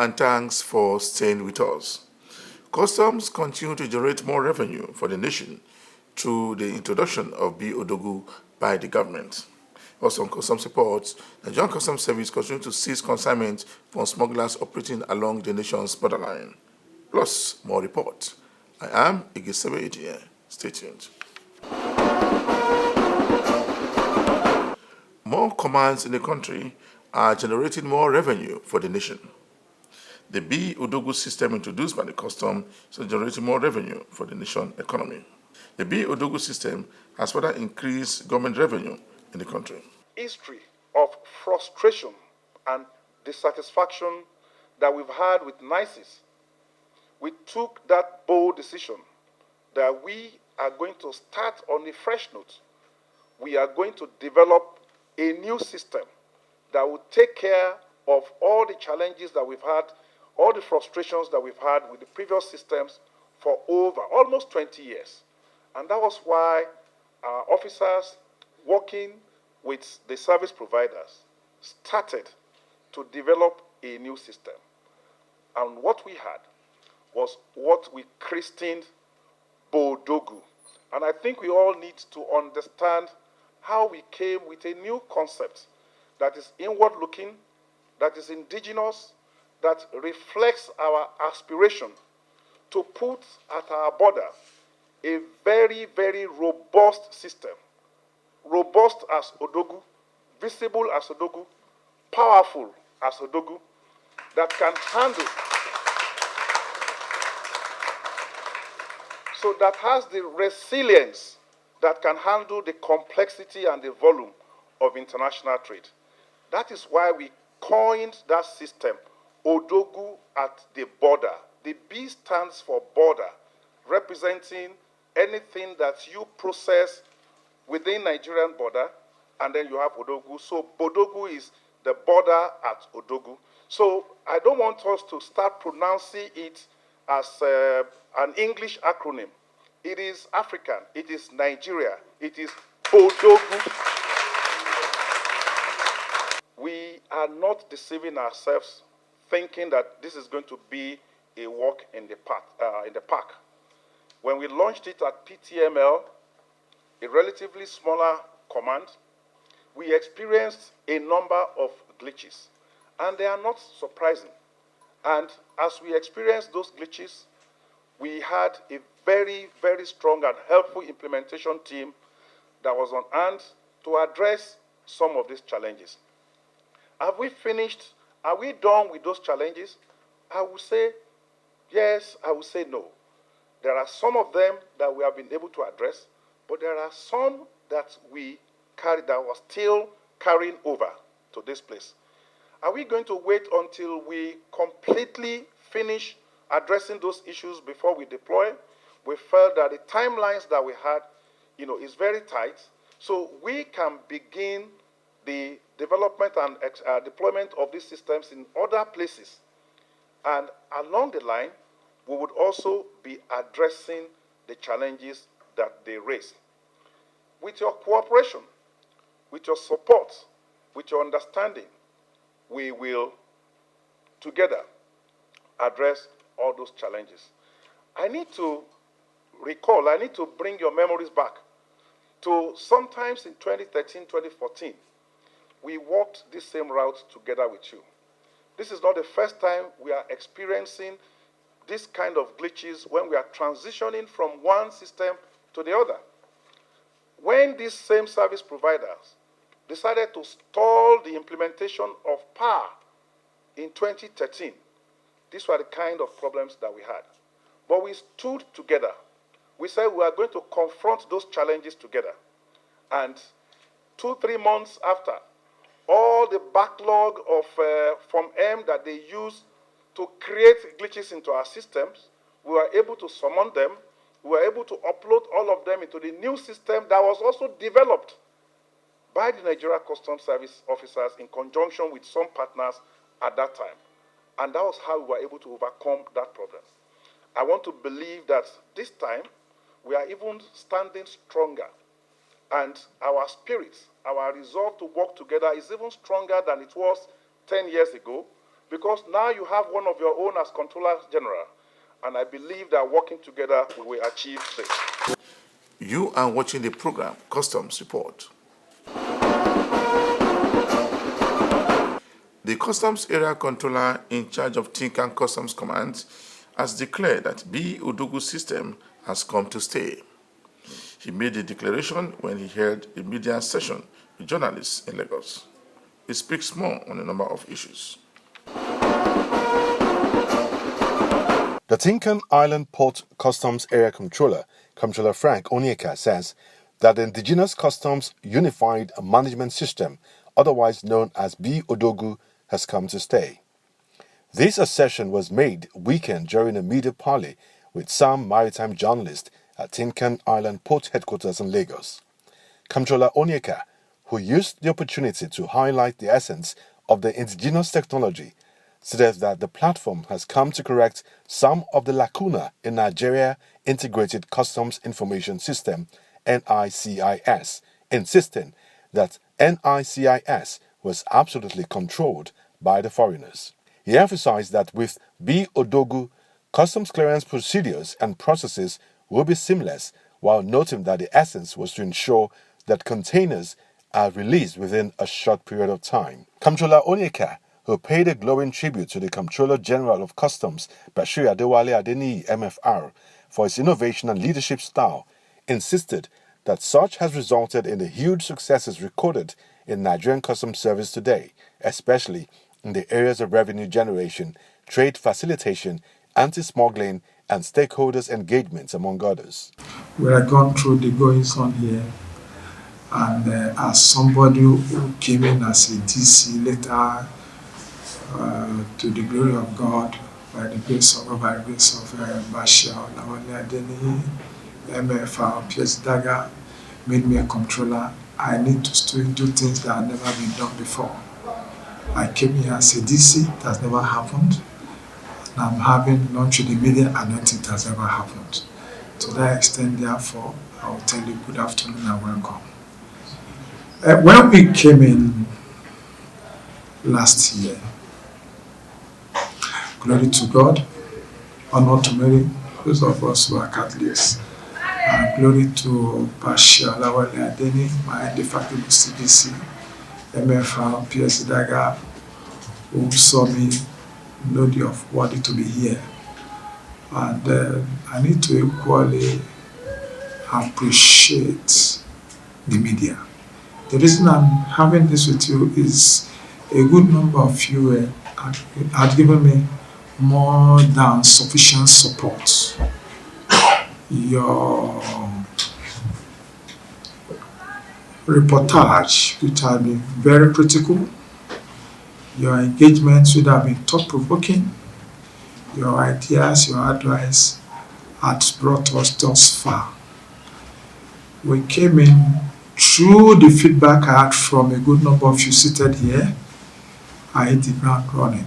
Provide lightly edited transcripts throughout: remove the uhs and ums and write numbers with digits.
and thanks for staying with us. Customs continue to generate more revenue for the nation through the introduction of B. Odogu by the government. Also on customs reports, the Nigerian Customs Service continues to seize consignment from smugglers operating along the nation's borderline. Plus, more reports. I am Igisebe Ejie. Stay tuned. More commands in the country are generating more revenue for the nation. The B. Odogu system introduced by the custom is generating more revenue for the nation economy. The B. Odogu system has further increased government revenue in the country. History of frustration and dissatisfaction that we've had with NICES, we took that bold decision that we are going to start on a fresh note. We are going to develop a new system that will take care of all the challenges that we've had, all the frustrations that we've had with the previous systems for over almost 20 years. And that was why our officers working with the service providers started to develop a new system. And what we had was what we christened Bodogu. And I think we all need to understand how we came with a new concept that is inward-looking, that is indigenous, that reflects our aspiration to put at our border a very, very robust system, robust as Odogu, visible as Odogu, powerful as Odogu, that can handle, so that has the resilience that can handle the complexity and the volume of international trade. That is why we coined that system, Odogu at the border. The B stands for border, representing anything that you process within Nigerian border, and then you have Odogu. So Bodogu is the border at Odogu. So I don't want us to start pronouncing it as an English acronym. It is African, it is Nigeria, it is Bodogu. We are not deceiving ourselves thinking that this is going to be a walk in the park. When we launched it at PTML, a relatively smaller command, we experienced a number of glitches, and they are not surprising. And as we experienced those glitches, we had a very, very strong and helpful implementation team that was on hand to address some of these challenges. Have we finished? Are we done with those challenges? I would say yes, I would say no. There are some of them that we have been able to address, but there are some that we carried that were still carrying over to this place. Are we going to wait until we completely finish addressing those issues before we deploy? We felt that the timelines that we had, is very tight, so we can begin the development and deployment of these systems in other places. And along the line, we would also be addressing the challenges that they raise. With your cooperation, with your support, with your understanding, we will together address all those challenges. I need to bring your memories back to sometimes in 2013, 2014. We walked this same route together with you. This is not the first time we are experiencing this kind of glitches when we are transitioning from one system to the other. When these same service providers decided to stall the implementation of PAR in 2013, these were the kind of problems that we had. But we stood together. We said we are going to confront those challenges together. And 2-3 months after, all the backlog of Form M that they use to create glitches into our systems, we were able to summon them. We were able to upload all of them into the new system that was also developed by the Nigeria Customs Service officers in conjunction with some partners at that time. And that was how we were able to overcome that problem. I want to believe that this time we are even standing stronger. And our spirit, our resolve to work together is even stronger than it was 10 years ago. because now you have one of your own as Controller General, and I believe that working together we will achieve this. You are watching the program Customs Report. The Customs Area Controller in charge of Tinkan Customs Command has declared that B. Odogu's system has come to stay. He made the declaration when he held a media session with journalists in Lagos. He speaks more on a number of issues. The Tinkan Island Port Customs Area Controller, Comptroller Frank Onyeka, says that the Indigenous Customs Unified Management System, otherwise known as B. Odogu, has come to stay. This assertion was made weekend during a media parley with some maritime journalists at Tinkan Island Port Headquarters in Lagos. Comptroller Onyeka, who used the opportunity to highlight the essence of the indigenous technology, says that the platform has come to correct some of the lacuna in Nigeria Integrated Customs Information System, NICIS, insisting that NICIS was absolutely controlled by the foreigners. He emphasized that with B. Odogu, customs clearance procedures and processes will be seamless, while noting that the essence was to ensure that containers are released within a short period of time. Comptroller Onyeka, who paid a glowing tribute to the Comptroller General of Customs, Bashir Adewale Adeniyi, MFR, for his innovation and leadership style, insisted that such has resulted in the huge successes recorded in Nigerian Customs Service today, especially in the areas of revenue generation, trade facilitation, anti-smuggling, and stakeholders' engagements, among others. We have gone through the goings on here, and as somebody who came in as a DC later, to the glory of God, by the grace of Bashir Olawale Adeniyi, MFR, PS Daga, made me a controller. I need to still do things that have never been done before. I came here as a DC, it has never happened. And I'm having lunch with the media, and nothing has ever happened. To that extent, therefore, I will tell you good afternoon and welcome. When we came in last year, glory to God, honor to Mary, those of us who are Catholics, and glory to Bashir Olawale Adeniyi, my indefatigable CDC, MFR, PS Daga, who saw me worthy to be here. And I need to equally appreciate the media. The reason I'm having this with you is a good number of you had given me more than sufficient support. Your reportage, which have been very critical, your engagements, which have been thought-provoking, your ideas, your advice, has brought us thus far. We came in through the feedback I had from a good number of you seated here. I hit the ground running.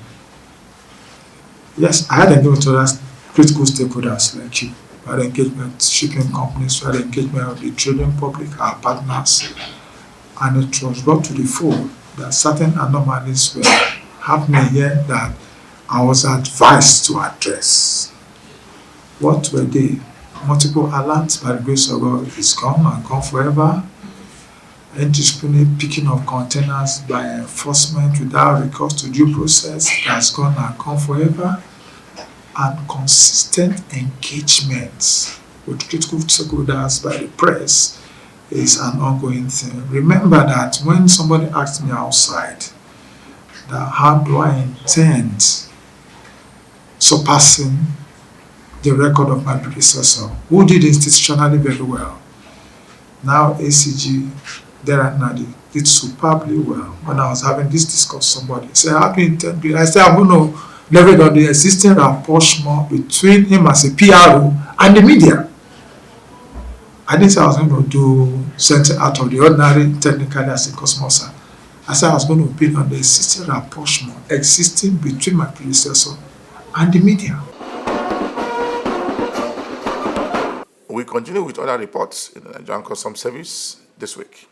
Yes, I had engagement with other critical stakeholders like you. I had engagement with shipping companies, I had engagement with the trading public, our partners, and it was brought to the fore that certain anomalies were happening here that I was advised to address. What were they? Multiple alerts, by the grace of God, is gone and gone forever. Indiscriminate picking of containers by enforcement without recourse to due process has gone and gone forever. And consistent engagement with critical stakeholders by the press is an ongoing thing. Remember that when somebody asked me outside that how do I intend surpassing the record of my predecessor, who did institutionally very well, now ACG Derek Nadi did superbly well. When I was having this discussion, somebody said, how do you intend to do it? I said, I'm going to leverage on the existing rapprochement between him as a PRO and the media. I didn't say I was going to do something out of the ordinary technically as a cosmosa. I said I was going to build on the existing rapprochement existing between my predecessor and the media. We continue with other reports in the Nigerian Customs Service this week.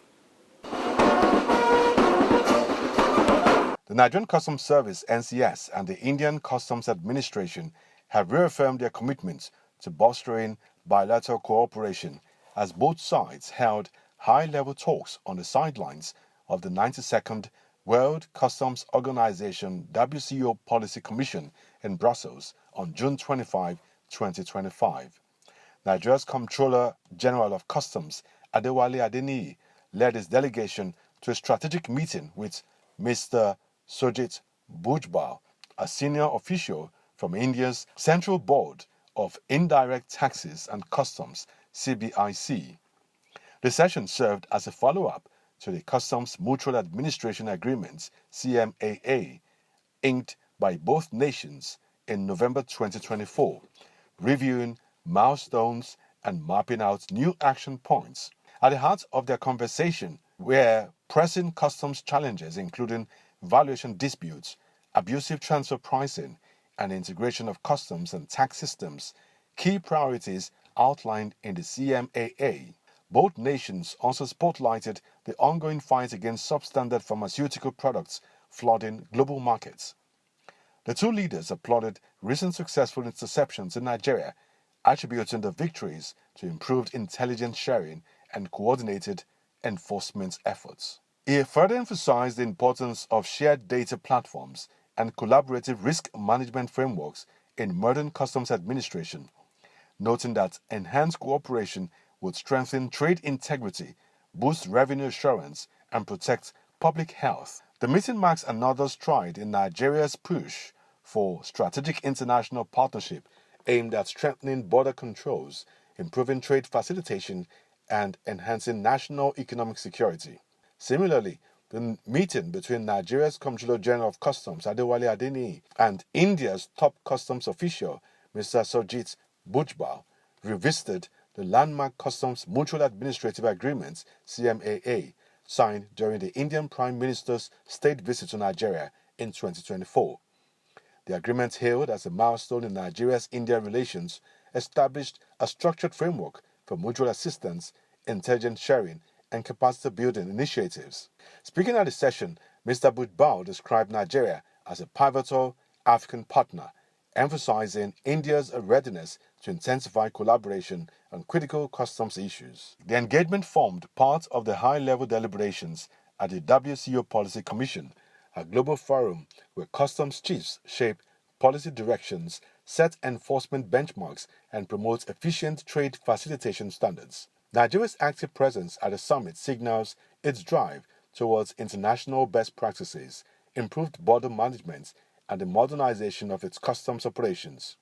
The Nigerian Customs Service (NCS) and the Indian Customs Administration have reaffirmed their commitment to bolstering bilateral cooperation as both sides held high-level talks on the sidelines of the 92nd World Customs Organization WCO Policy Commission in Brussels on June 25, 2025. Nigeria's Comptroller General of Customs, Adewale Adeniyi, led his delegation to a strategic meeting with Mr. Sojit Bhujbal, a senior official from India's Central Board of Indirect Taxes and Customs, CBIC. The session served as a follow-up to the Customs Mutual Administration Agreements, CMAA, inked by both nations in November 2024, reviewing milestones and mapping out new action points. At the heart of their conversation were pressing customs challenges, including valuation disputes, abusive transfer pricing, and integration of customs and tax systems, key priorities outlined in the CMAA. Both nations also spotlighted the ongoing fight against substandard pharmaceutical products flooding global markets. The two leaders applauded recent successful interceptions in Nigeria, attributing the victories to improved intelligence sharing and coordinated enforcement efforts. He further emphasized the importance of shared data platforms and collaborative risk management frameworks in modern customs administration, noting that enhanced cooperation would strengthen trade integrity, boost revenue assurance, and protect public health. The meeting marks another stride in Nigeria's push for strategic international partnership aimed at strengthening border controls, improving trade facilitation, and enhancing national economic security. Similarly, the meeting between Nigeria's Comptroller General of Customs, Adewale Adeniyi, and India's top customs official, Mr. Sojit Bhujbal, revisited the landmark Customs Mutual Administrative Agreements, CMAA, signed during the Indian Prime Minister's state visit to Nigeria in 2024. The agreement, hailed as a milestone in Nigeria's India relations, established a structured framework for mutual assistance, intelligence sharing, and capacity building initiatives. Speaking at the session, Mr. Bhujbal described Nigeria as a pivotal African partner, emphasizing India's readiness to intensify collaboration on critical customs issues. The engagement formed part of the high-level deliberations at the WCO Policy Commission, a global forum where customs chiefs shape policy directions, set enforcement benchmarks, and promote efficient trade facilitation standards. Nigeria's active presence at the summit signals its drive towards international best practices, improved border management, and the modernization of its customs operations.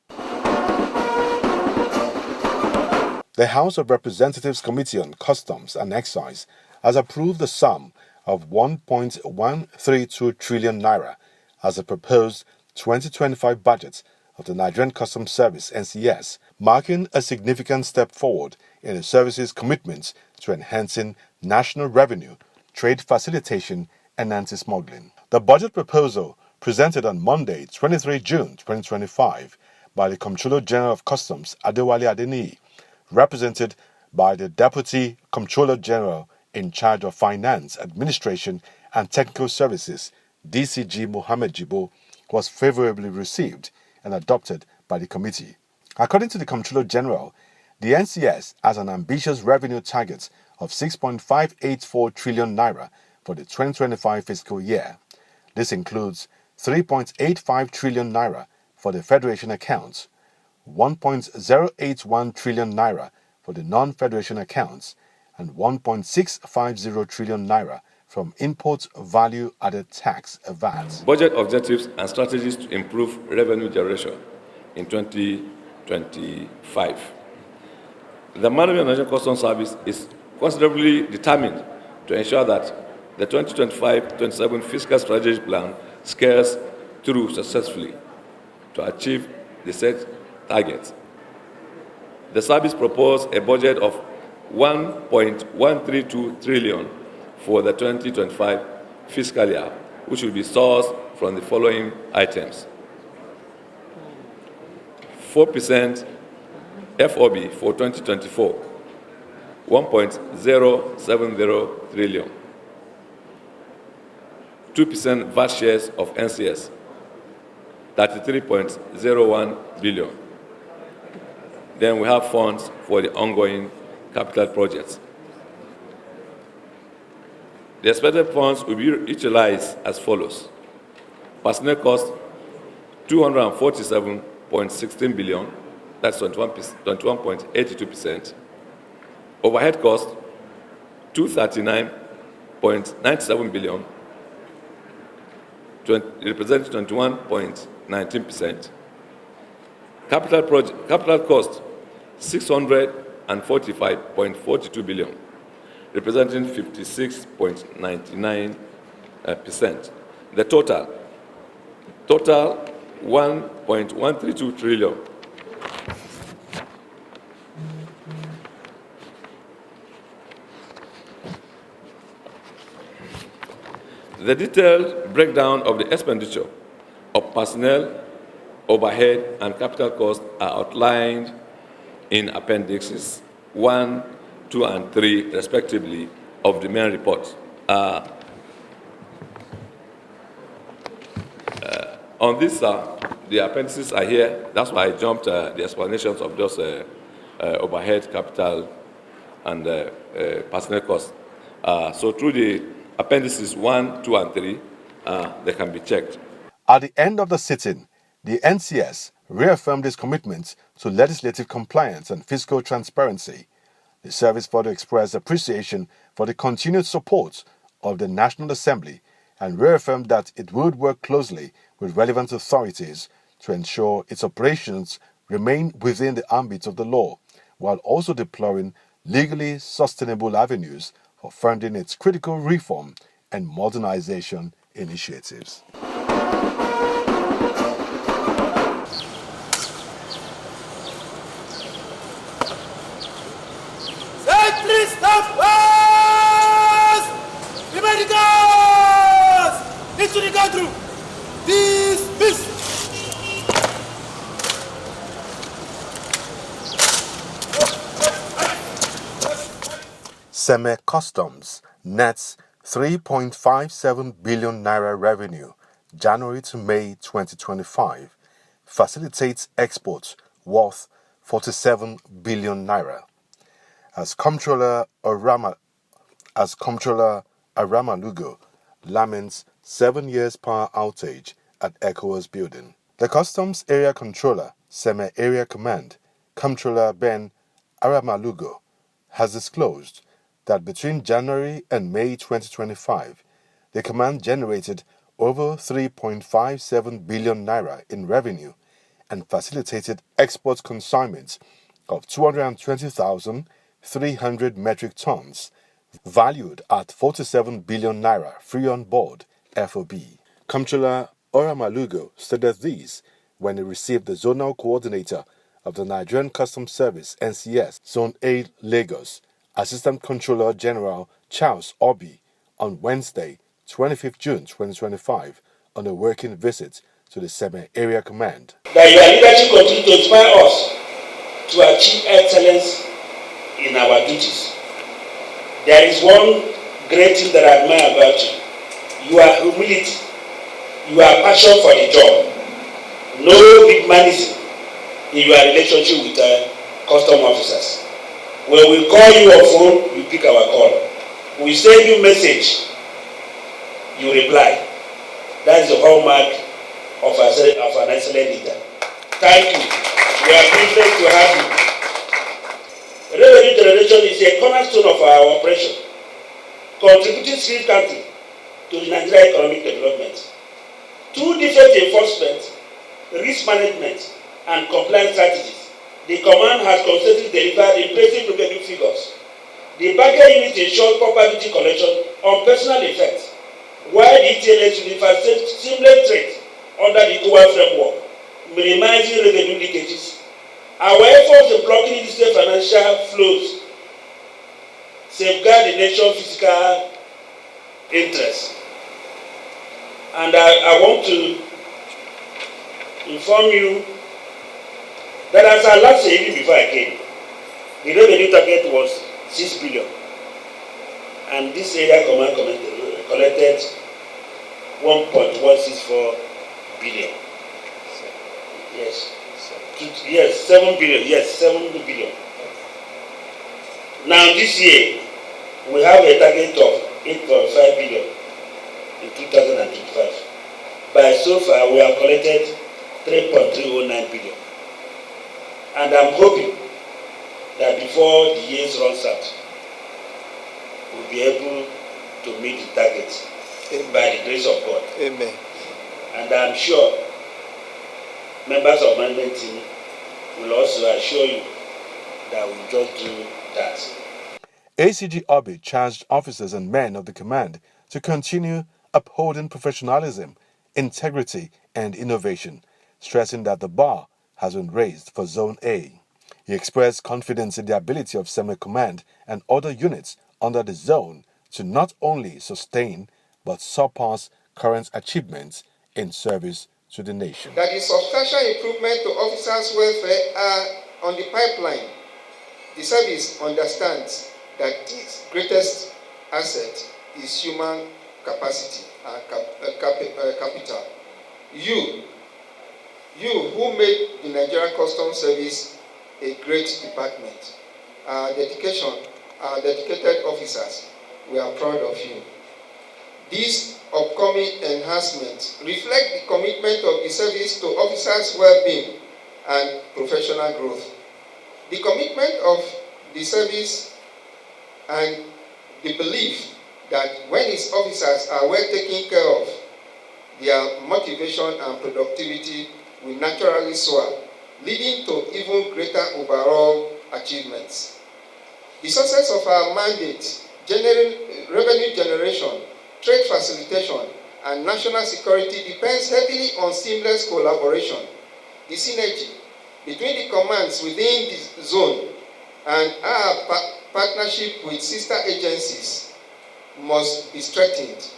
The House of Representatives Committee on Customs and Excise has approved the sum of 1.132 trillion naira as a proposed 2025 budget of the Nigerian Customs Service (NCS), marking a significant step forward in the service's commitment to enhancing national revenue, trade facilitation, and anti-smuggling. The budget proposal, presented on Monday, 23 June 2025, by the Comptroller General of Customs, Adewale Adeniyi, represented by the Deputy Comptroller General in charge of Finance, Administration, and Technical Services, DCG Mohammed Jibo, was favorably received and adopted by the committee. According to the Comptroller General, the NCS has an ambitious revenue target of 6.584 trillion naira for the 2025 fiscal year. This includes 3.85 trillion naira for the Federation accounts, 1.081 trillion naira for the non-Federation accounts, and 1.650 trillion naira from import value added tax VAT. Budget objectives and strategies to improve revenue generation in 2025. The Management of Nigerian Customs Service is considerably determined to ensure that the 2025-27 fiscal strategy plan scales through successfully to achieve the set targets. The service proposed a budget of 1.132 trillion for the 2025 fiscal year, which will be sourced from the following items: 4% FOB for 2024, 1.070 trillion. 2% VAT shares of NCS, 33.01 billion. Then we have funds for the ongoing capital projects. The expected funds will be utilized as follows. Personnel cost, 247.16 billion, that's 21.82%. Overhead cost, 239.97 billion, representing 21.19%. Capital cost, 645.42 billion, representing 56.99%. The total 1.132 trillion. The detailed breakdown of the expenditure of personnel, overhead, and capital costs are outlined in Appendixes 1, 2, and 3, respectively, of the main report. On this, the appendices are here. That's why I jumped the explanations of just overhead, capital, and personnel costs. So through the appendices 1, 2, and 3, they can be checked. At the end of the sitting, the NCS reaffirmed its commitment to legislative compliance and fiscal transparency. The service further expressed appreciation for the continued support of the National Assembly and reaffirmed that it would work closely with relevant authorities to ensure its operations remain within the ambit of the law, while also deploying legally sustainable avenues for funding its critical reform and modernization initiatives. Please stop us! The medicals! Into the country! Dismiss! Seme Customs nets 3.57 billion naira revenue January to May 2025, facilitates exports worth 47 billion naira. As Comptroller Aramalugo laments 7 years power outage at ECOWAS building. The Customs Area Controller, Seme Area Command, Comptroller Ben Aramalugo, has disclosed that between January and May 2025, the command generated over 3.57 billion naira in revenue and facilitated export consignments of 220,300 metric tons, valued at 47 billion naira free on board FOB. Comptroller Aramalugo stated this when he received the zonal coordinator of the Nigerian Customs Service NCS Zone 8 Lagos, Assistant Controller General Charles Obi, on Wednesday, 25th June 2025, on a working visit to the Seme Area Command. That your leadership continue to inspire us to achieve excellence in our duties. There is one great thing that I admire about you. Your humility, your passion for the job. No big manism in your relationship with custom officers. When we call you on phone, you pick our call. We send you message, you reply. That is the hallmark of an excellent leader. Thank you. We are privileged to have you. Revenue generation is a cornerstone of our operation, contributing significantly to the Nigerian economic development. Through different enforcement, risk management, and compliance strategies, the command has consistently delivered impressive revenue figures. The bargain unit ensures proper duty collection on personal effects, while the ETLS unifies seamless trade under the ECOWAS framework, minimizing revenue leakages. Our efforts in blocking illicit financial flows safeguard the nation's fiscal interests. And I want to inform you that as I last said even before I came, the revenue target was 6 billion. And this area command collected 1.164 billion. Yes. Yes, 7 billion. Yes, 7 billion. Now this year, we have a target of 8.5 billion in 2025. But so far, we have collected 3.309 billion. And I'm hoping that before the year runs out, we'll be able to meet the target by the grace of God. Amen. And I'm sure members of management team will also assure you that we'll just do that. ACG Obi charged officers and men of the command to continue upholding professionalism, integrity, and innovation, stressing that the bar has been raised for Zone A. He expressed confidence in the ability of Seme Command and other units under the zone to not only sustain but surpass current achievements in service to the nation. That the substantial improvement to officers' welfare are on the pipeline. The service understands that its greatest asset is human capacity and capital. You who made the Nigerian Customs Service a great department, our dedicated officers, we are proud of you. These upcoming enhancements reflect the commitment of the service to officers' well-being and professional growth. The commitment of the service and the belief that when its officers are well taken care of, their motivation and productivity will naturally soar, leading to even greater overall achievements. The success of our mandate, revenue generation, trade facilitation, and national security depends heavily on seamless collaboration. The synergy between the commands within the zone and our partnership with sister agencies must be strengthened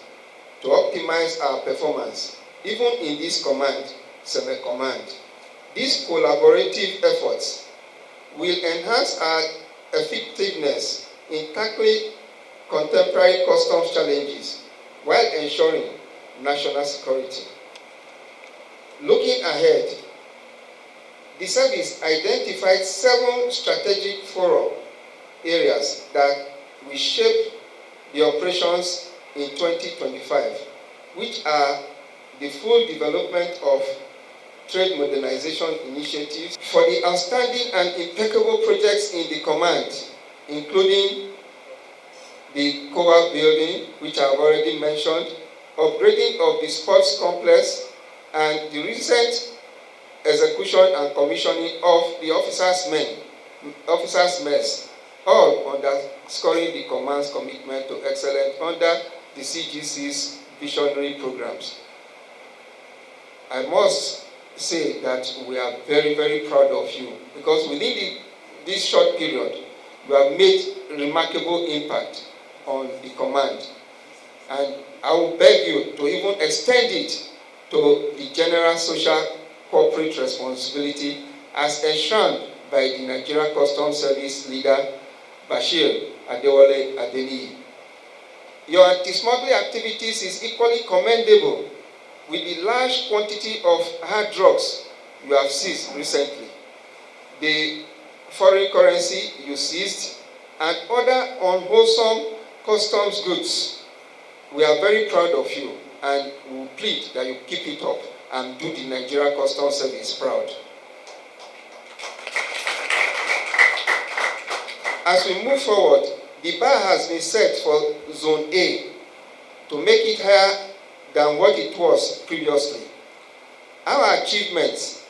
to optimize our performance, even in this command, Seme Command. These collaborative efforts will enhance our effectiveness in tackling contemporary customs challenges while ensuring national security. Looking ahead, the service identified 7 strategic forum areas that will shape the operations in 2025, which are the full development of trade modernization initiatives for the outstanding and impeccable projects in the command, including the COA building, which I've already mentioned, upgrading of the sports complex, and the recent execution and commissioning of the officers' mess, all underscoring the command's commitment to excellence under the CGC's visionary programs. I must say that we are very, very proud of you, because within this short period, you have made remarkable impact on the command. And I will beg you to even extend it to the general social corporate responsibility as enshrined by the Nigerian Customs Service leader, Bashir Adewale Adeniyi. Your anti-smuggling activities is equally commendable with the large quantity of hard drugs you have seized recently, the foreign currency you seized, and other unwholesome customs goods. We are very proud of you, and we will plead that you keep it up and do the Nigerian Customs Service proud. As we move forward, the bar has been set for Zone A to make it higher than what it was previously. Our achievements,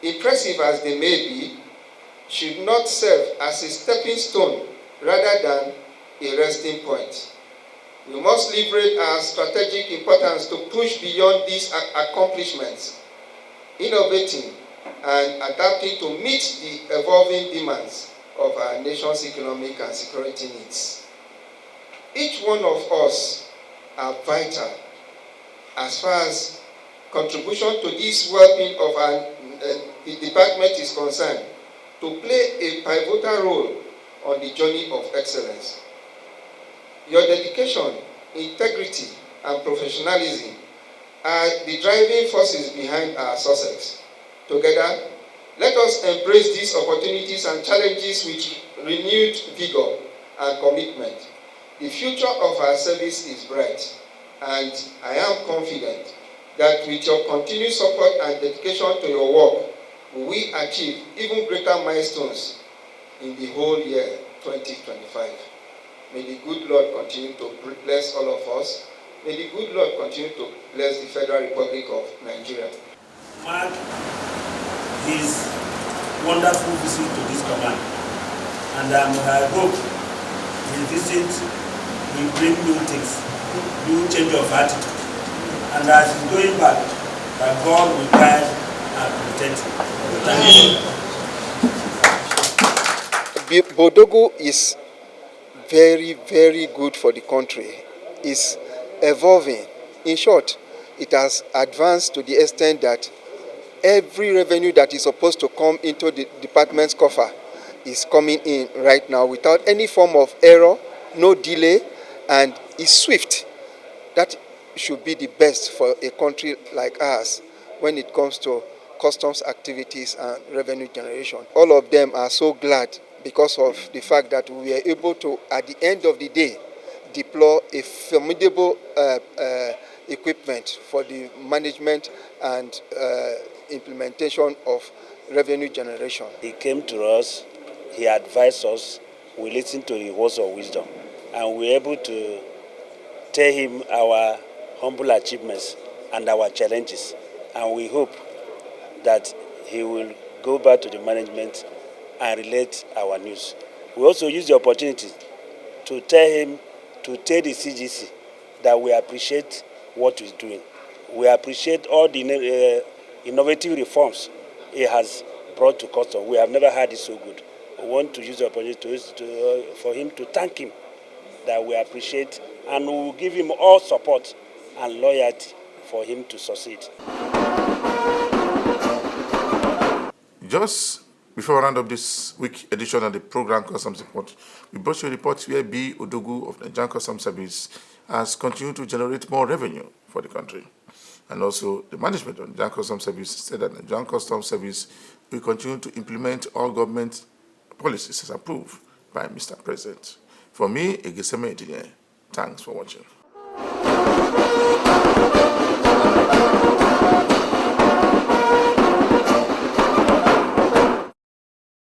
impressive as they may be, should not serve as a stepping stone rather than a resting point. We must leverage our strategic importance to push beyond these accomplishments, innovating and adapting to meet the evolving demands of our nation's economic and security needs. Each one of us are vital as far as contribution to this well-being of the department is concerned, to play a pivotal role on the journey of excellence. Your dedication, integrity, and professionalism are the driving forces behind our success. Together, let us embrace these opportunities and challenges with renewed vigor and commitment. The future of our service is bright, and I am confident that with your continued support and dedication to your work, we achieve even greater milestones in the whole year 2025. May the good Lord continue to bless all of us. May the good Lord continue to bless the Federal Republic of Nigeria. Mark his wonderful visit to this command, and I hope his visit will bring new things, new change of attitude, and as he's going back, that God will guide and protect him. Thank you. Bodogu is very, very good for the country. It's evolving. In short, it has advanced to the extent that every revenue that is supposed to come into the department's coffer is coming in right now without any form of error, no delay, and is swift. That should be the best for a country like ours when it comes to customs activities and revenue generation. All of them are so glad because of the fact that we were able to, at the end of the day, deploy a formidable equipment for the management and implementation of revenue generation. He came to us, he advised us, we listened to the words of wisdom, and we were able to tell him our humble achievements and our challenges. And we hope that he will go back to the management and relate our news. We also use the opportunity to tell him, to tell the CGC that we appreciate what he's doing. We appreciate all the innovative reforms he has brought to customs. We have never had it so good. We want to use the opportunity for him to thank him, that we appreciate, and we will give him all support and loyalty for him to succeed. Just before I round up this week edition of the program Customs Report, we brought you a report where B. Odogu of the Nigerian Customs Service has continued to generate more revenue for the country. And also, the management of the Nigerian Customs Service said that the Nigerian Customs Service will continue to implement all government policies as approved by Mr. President. For me, Egeseme Engineer, thanks for watching.